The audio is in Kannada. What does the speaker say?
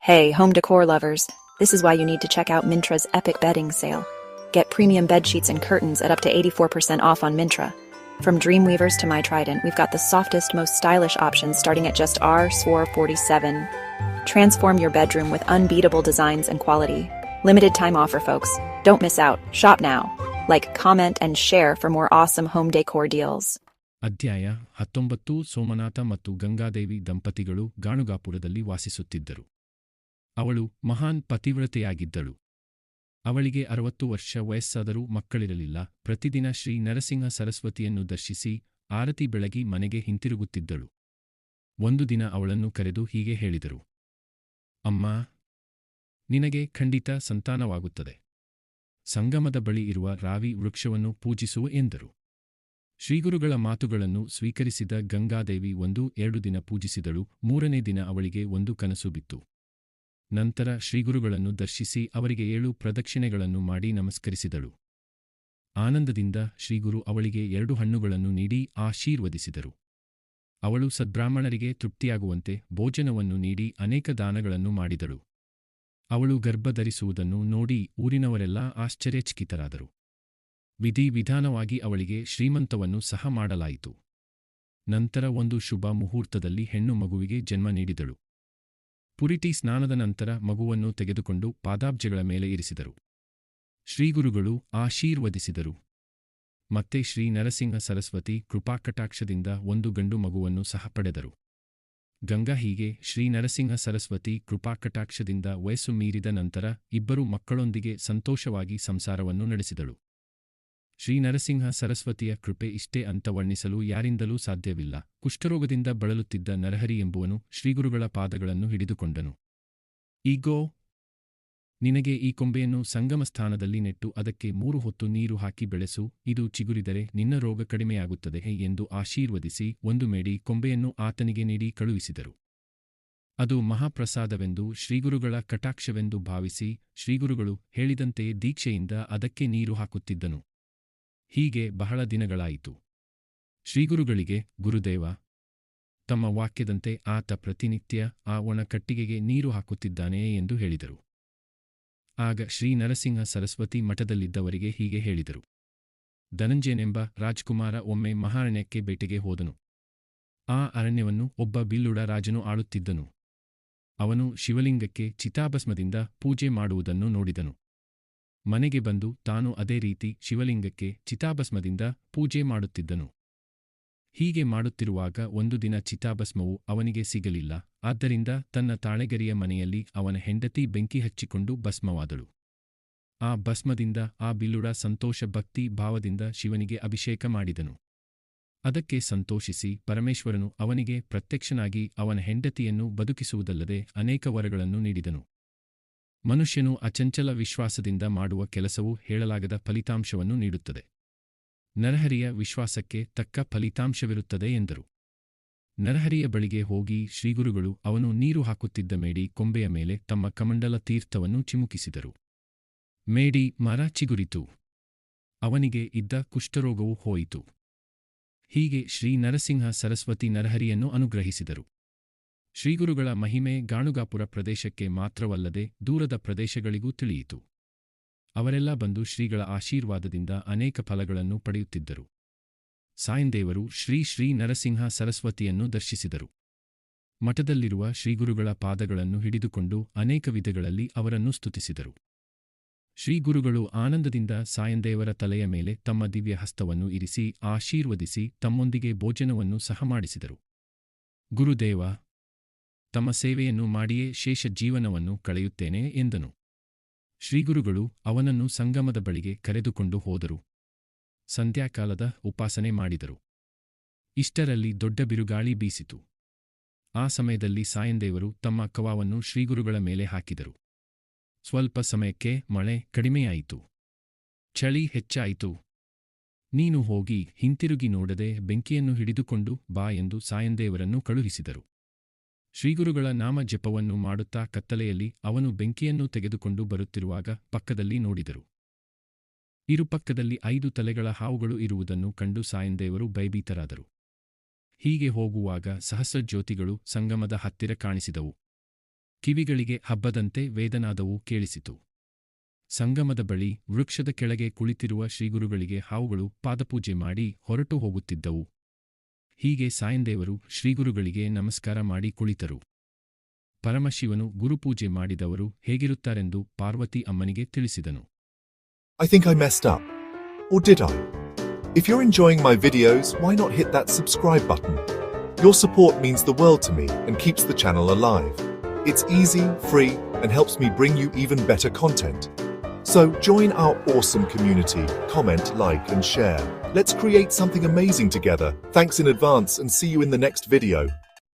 Hey, home decor lovers. This is why you need to check out Mintra's epic bedding sale. Get premium bed sheets and curtains at up to 84% off on Mintra. From Dreamweavers to My Trident, we've got the softest, most stylish options starting at just $47. Transform your bedroom with unbeatable designs and quality. Limited time offer, folks. Don't miss out. Shop now. Like, comment, and share for more awesome home decor deals. ಅಧ್ಯಾಯ 19 ಸೋಮನಾಥ ಮತ್ತು ಗಂಗಾದೇವಿ ದಂಪತಿಗಳು ಗಾಣುಗಾಪುರದಲ್ಲಿ ವಾಸಿಸುತ್ತಿದ್ದರು. ಅವಳು ಮಹಾನ್ ಪತಿವ್ರತೆಯಾಗಿದ್ದಳು. ಅವಳಿಗೆ 60 ವರ್ಷ ವಯಸ್ಸಾದರೂ ಮಕ್ಕಳಿರಲಿಲ್ಲ. ಪ್ರತಿದಿನ ಶ್ರೀ ನರಸಿಂಹ ಸರಸ್ವತಿಯನ್ನು ದರ್ಶಿಸಿ ಆರತಿ ಬೆಳಗಿ ಮನೆಗೆ ಹಿಂತಿರುಗುತ್ತಿದ್ದಳು. ಒಂದು ದಿನ ಅವಳನ್ನು ಕರೆದು ಹೀಗೆ ಹೇಳಿದರು. ಅಮ್ಮ, ನಿನಗೆ ಖಂಡಿತ ಸಂತಾನವಾಗುತ್ತದೆ. ಸಂಗಮದ ಬಳಿ ಇರುವ ರಾವಿ ವೃಕ್ಷವನ್ನು ಪೂಜಿಸು ಎಂದರು. ಶ್ರೀಗುರುಗಳ ಮಾತುಗಳನ್ನು ಸ್ವೀಕರಿಸಿದ ಗಂಗಾದೇವಿ 1-2 ದಿನ ಪೂಜಿಸಿದಳು. 3ನೇ ದಿನ ಅವಳಿಗೆ ಒಂದು ಕನಸು ಬಿತ್ತು. ನಂತರ ಶ್ರೀಗುರುಗಳನ್ನು ದರ್ಶಿಸಿ ಅವರಿಗೆ 7 ಪ್ರದಕ್ಷಿಣೆಗಳನ್ನು ಮಾಡಿ ನಮಸ್ಕರಿಸಿದಳು. ಆನಂದದಿಂದ ಶ್ರೀಗುರು ಅವಳಿಗೆ 2 ಹಣ್ಣುಗಳನ್ನು ನೀಡಿ ಆಶೀರ್ವದಿಸಿದರು. ಅವಳು ಸದ್ಬ್ರಾಹ್ಮಣರಿಗೆ ತೃಪ್ತಿಯಾಗುವಂತೆ ಭೋಜನವನ್ನು ನೀಡಿ ಅನೇಕ ದಾನಗಳನ್ನು ಮಾಡಿದಳು. ಅವಳು ಗರ್ಭಧರಿಸುವುದನ್ನು ನೋಡಿ ಊರಿನವರೆಲ್ಲ ಆಶ್ಚರ್ಯಚಕಿತರಾದರು. ವಿಧಿವಿಧಾನವಾಗಿ ಅವಳಿಗೆ ಶ್ರೀಮಂತವನ್ನು ಸಹ ಮಾಡಲಾಯಿತು. ನಂತರ ಒಂದು ಶುಭ ಮುಹೂರ್ತದಲ್ಲಿ ಹೆಣ್ಣು ಮಗುವಿಗೆ ಜನ್ಮ ನೀಡಿದಳು. ಪುರಿಟಿ ಸ್ನಾನದ ನಂತರ ಮಗುವನ್ನು ತೆಗೆದುಕೊಂಡು ಪಾದಾಬ್ಜಗಳ ಮೇಲೆ ಇರಿಸಿದರು. ಶ್ರೀಗುರುಗಳು ಆಶೀರ್ವದಿಸಿದರು. ಮತ್ತೆ ಶ್ರೀ ನರಸಿಂಹ ಸರಸ್ವತಿ ಕೃಪಾಕಟಾಕ್ಷದಿಂದ ಒಂದು ಗಂಡು ಮಗುವನ್ನು ಸಹ ಪಡೆದರು. ಗಂಗಾ ಹೀಗೆ ಶ್ರೀ ನರಸಿಂಹ ಸರಸ್ವತಿ ಕೃಪಾಕಟಾಕ್ಷದಿಂದ ವಯಸ್ಸು ಮೀರಿದ ನಂತರ 2 ಮಕ್ಕಳೊಂದಿಗೆ ಸಂತೋಷವಾಗಿ ಸಂಸಾರವನ್ನು ನಡೆಸಿದಳು. ಶ್ರೀ ನರಸಿಂಹ ಸರಸ್ವತಿಯ ಕೃಪೆ ಇಷ್ಟೇ ಅಂತ ವರ್ಣಿಸಲು ಯಾರಿಂದಲೂ ಸಾಧ್ಯವಿಲ್ಲ. ಕುಷ್ಠರೋಗದಿಂದ ಬಳಲುತ್ತಿದ್ದ ನರಹರಿ ಎಂಬುವನು ಶ್ರೀಗುರುಗಳ ಪಾದಗಳನ್ನು ಹಿಡಿದುಕೊಂಡನು. ಈಗೋ, ನಿನಗೆ ಈ ಕೊಂಬೆಯನ್ನು ಸಂಗಮ ಸ್ಥಾನದಲ್ಲಿ ನೆಟ್ಟು ಅದಕ್ಕೆ 3 ಹೊತ್ತು ನೀರು ಹಾಕಿ ಬೆಳೆಸು. ಇದು ಚಿಗುರಿದರೆ ನಿನ್ನ ರೋಗ ಕಡಿಮೆಯಾಗುತ್ತದೆ ಎಂದು ಆಶೀರ್ವದಿಸಿ ಒಂದು ಮೇಡಿ ಕೊಂಬೆಯನ್ನು ಆತನಿಗೆ ನೀಡಿ ಕಳುಹಿಸಿದರು. ಅದು ಮಹಾಪ್ರಸಾದವೆಂದು ಶ್ರೀಗುರುಗಳ ಕಟಾಕ್ಷವೆಂದು ಭಾವಿಸಿ ಶ್ರೀಗುರುಗಳು ಹೇಳಿದಂತೆಯೇ ದೀಕ್ಷೆಯಿಂದ ಅದಕ್ಕೆ ನೀರು ಹಾಕುತ್ತಿದ್ದನು. ಹೀಗೆ ಬಹಳ ದಿನಗಳಾಯಿತು. ಶ್ರೀಗುರುಗಳಿಗೆ ಗುರುದೇವ ತಮ್ಮ ವಾಕ್ಯದಂತೆ ಆತ ಪ್ರತಿನಿತ್ಯ ಆ ಒಣ ಕಟ್ಟಿಗೆಗೆ ನೀರು ಹಾಕುತ್ತಿದ್ದಾನೆಯೇ ಎಂದು ಹೇಳಿದರು. ಆಗ ಶ್ರೀ ನರಸಿಂಹ ಸರಸ್ವತಿ ಮಠದಲ್ಲಿದ್ದವರಿಗೆ ಹೀಗೆ ಹೇಳಿದರು. ಧನಂಜಯನೆಂಬ ರಾಜ್ಕುಮಾರ ಒಮ್ಮೆ ಮಹಾರಣ್ಯಕ್ಕೆ ಬೇಟೆಗೆ ಹೋದನು. ಆ ಅರಣ್ಯವನ್ನು ಒಬ್ಬ ಬಿಲ್ಲುಡ ರಾಜನು ಆಳುತ್ತಿದ್ದನು. ಅವನು ಶಿವಲಿಂಗಕ್ಕೆ ಚಿತಾಭಸ್ಮದಿಂದ ಪೂಜೆ ಮಾಡುವುದನ್ನು ನೋಡಿದನು. ಮನೆಗೆ ಬಂದು ತಾನು ಅದೇ ರೀತಿ ಶಿವಲಿಂಗಕ್ಕೆ ಚಿತಾಭಸ್ಮದಿಂದ ಪೂಜೆ ಮಾಡುತ್ತಿದ್ದನು. ಹೀಗೆ ಮಾಡುತ್ತಿರುವಾಗ ಒಂದು ದಿನ ಚಿತಾಭಸ್ಮವು ಅವನಿಗೆ ಸಿಗಲಿಲ್ಲ. ಆದ್ದರಿಂದ ತನ್ನ ತಾಳೆಗರಿಯ ಮನೆಯಲ್ಲಿ ಅವನ ಹೆಂಡತಿ ಬೆಂಕಿ ಹಚ್ಚಿಕೊಂಡು ಭಸ್ಮವಾದಳು. ಆ ಭಸ್ಮದಿಂದ ಆ ಬಿಲ್ಲುಡ ಸಂತೋಷ ಭಕ್ತಿ ಭಾವದಿಂದ ಶಿವನಿಗೆ ಅಭಿಷೇಕ ಮಾಡಿದನು. ಅದಕ್ಕೆ ಸಂತೋಷಿಸಿ ಪರಮೇಶ್ವರನು ಅವನಿಗೆ ಪ್ರತ್ಯಕ್ಷನಾಗಿ ಅವನ ಹೆಂಡತಿಯನ್ನು ಬದುಕಿಸುವುದಲ್ಲದೆ ಅನೇಕ ವರಗಳನ್ನು ನೀಡಿದನು. ಮನುಷ್ಯನು ಅಚಂಚಲ ವಿಶ್ವಾಸದಿಂದ ಮಾಡುವ ಕೆಲಸವು ಹೇಳಲಾಗದ ಫಲಿತಾಂಶವನ್ನು ನೀಡುತ್ತದೆ. ನರಹರಿಯ ವಿಶ್ವಾಸಕ್ಕೆ ತಕ್ಕ ಫಲಿತಾಂಶವಿರುತ್ತದೆ ಎಂದರು. ನರಹರಿಯ ಬಳಿಗೆ ಹೋಗಿ ಶ್ರೀಗುರುಗಳು ಅವನು ನೀರು ಹಾಕುತ್ತಿದ್ದ ಮೇಡಿ ಕೊಂಬೆಯ ಮೇಲೆ ತಮ್ಮ ಕಮಂಡಲ ತೀರ್ಥವನ್ನು ಚಿಮುಕಿಸಿದರು. ಮೇಡಿ ಮರ ಚಿಗುರಿತು. ಅವನಿಗೆ ಇದ್ದ ಕುಷ್ಠರೋಗವು ಹೋಯಿತು. ಹೀಗೆ ಶ್ರೀ ನರಸಿಂಹ ಸರಸ್ವತಿ ನರಹರಿಯನ್ನು ಅನುಗ್ರಹಿಸಿದರು. ಶ್ರೀಗುರುಗಳ ಮಹಿಮೆ ಗಾಣುಗಾಪುರ ಪ್ರದೇಶಕ್ಕೆ ಮಾತ್ರವಲ್ಲದೆ ದೂರದ ಪ್ರದೇಶಗಳಿಗೂ ತಿಳಿಯಿತು. ಅವರೆಲ್ಲ ಬಂದು ಶ್ರೀಗಳ ಆಶೀರ್ವಾದದಿಂದ ಅನೇಕ ಫಲಗಳನ್ನು ಪಡೆಯುತ್ತಿದ್ದರು. ಸಾಯಂದೇವರು ಶ್ರೀ ನರಸಿಂಹ ಸರಸ್ವತಿಯನ್ನು ದರ್ಶಿಸಿದರು. ಮಠದಲ್ಲಿರುವ ಶ್ರೀಗುರುಗಳ ಪಾದಗಳನ್ನು ಹಿಡಿದುಕೊಂಡು ಅನೇಕ ವಿಧಗಳಲ್ಲಿ ಅವರನ್ನು ಸ್ತುತಿಸಿದರು. ಶ್ರೀಗುರುಗಳು ಆನಂದದಿಂದ ಸಾಯಂದೇವರ ತಲೆಯ ಮೇಲೆ ತಮ್ಮ ದಿವ್ಯ ಹಸ್ತವನ್ನು ಇರಿಸಿ ಆಶೀರ್ವದಿಸಿ ತಮ್ಮೊಂದಿಗೆ ಭೋಜನವನ್ನು ಸಹ ಮಾಡಿಸಿದರು. ಗುರುದೇವ, ತಮ್ಮ ಸೇವೆಯನ್ನು ಮಾಡಿಯೇ ಶೇಷ ಜೀವನವನ್ನು ಕಳೆಯುತ್ತೇನೆ ಎಂದನು. ಶ್ರೀಗುರುಗಳು ಅವನನ್ನು ಸಂಗಮದ ಬಳಿಗೆ ಕರೆದುಕೊಂಡು ಹೋದರು. ಸಂಧ್ಯಾಕಾಲದ ಉಪಾಸನೆ ಮಾಡಿದರು. ಇಷ್ಟರಲ್ಲಿ ದೊಡ್ಡ ಬಿರುಗಾಳಿ ಬೀಸಿತು. ಆ ಸಮಯದಲ್ಲಿ ಸಾಯಂದೇವರು ತಮ್ಮ ಕವಾವನ್ನು ಶ್ರೀಗುರುಗಳ ಮೇಲೆ ಹಾಕಿದರು. ಸ್ವಲ್ಪ ಸಮಯಕ್ಕೆ ಮಳೆ ಕಡಿಮೆಯಾಯಿತು. ಚಳಿ ಹೆಚ್ಚಾಯಿತು. ನೀನು ಹೋಗಿ ಹಿಂತಿರುಗಿ ನೋಡದೆ ಬೆಂಕಿಯನ್ನು ಹಿಡಿದುಕೊಂಡು ಬಾ ಎಂದು ಸಾಯಂದೇವರನ್ನು ಕಳುಹಿಸಿದರು. ಶ್ರೀಗುರುಗಳ ನಾಮ ಜಪವನ್ನು ಮಾಡುತ್ತಾ ಕತ್ತಲೆಯಲ್ಲಿ ಅವನು ಬೆಂಕಿಯನ್ನು ತೆಗೆದುಕೊಂಡು ಬರುತ್ತಿರುವಾಗ ಪಕ್ಕದಲ್ಲಿ ನೋಡಿದರು. ಇರುಪಕ್ಕದಲ್ಲಿ 5 ತಲೆಗಳ ಹಾವುಗಳು ಇರುವುದನ್ನು ಕಂಡು ಸಾಯಂದೇವರು ಭಯಭೀತರಾದರು. ಹೀಗೆ ಹೋಗುವಾಗ ಸಹಸ್ರ ಜ್ಯೋತಿಗಳು ಸಂಗಮದ ಹತ್ತಿರ ಕಾಣಿಸಿದವು. ಕಿವಿಗಳಿಗೆ ಹಬ್ಬದಂತೆ ವೇದನಾದವು ಕೇಳಿಸಿತು. ಸಂಗಮದ ಬಳಿ ವೃಕ್ಷದ ಕೆಳಗೆ ಕುಳಿತಿರುವ ಶ್ರೀಗುರುಗಳಿಗೆ ಹಾವುಗಳು ಪಾದಪೂಜೆ ಮಾಡಿ ಹೊರಟು ಹೋಗುತ್ತಿದ್ದವು. ಹೀಗೆ ಸಾಯಂದೇವರು ಶ್ರೀಗುರುಗಳಿಗೆ ನಮಸ್ಕಾರ ಮಾಡಿ ಕುಳಿತರು. ಪರಮಶಿವನು ಗುರುಪೂಜೆ ಮಾಡಿದವರು ಹೇಗಿರುತ್ತಾರೆಂದು ಪಾರ್ವತಿ ಅಮ್ಮನಿಗೆ ತಿಳಿಸಿದನು. I think I messed up. Or did I? If you're enjoying my videos, why not hit that subscribe button? Your support means the world to me and keeps the channel alive. It's easy, free, and helps me bring you even better content. So join our awesome community, comment, like, and share. Let's create something amazing together. Thanks in advance and see you in the next video.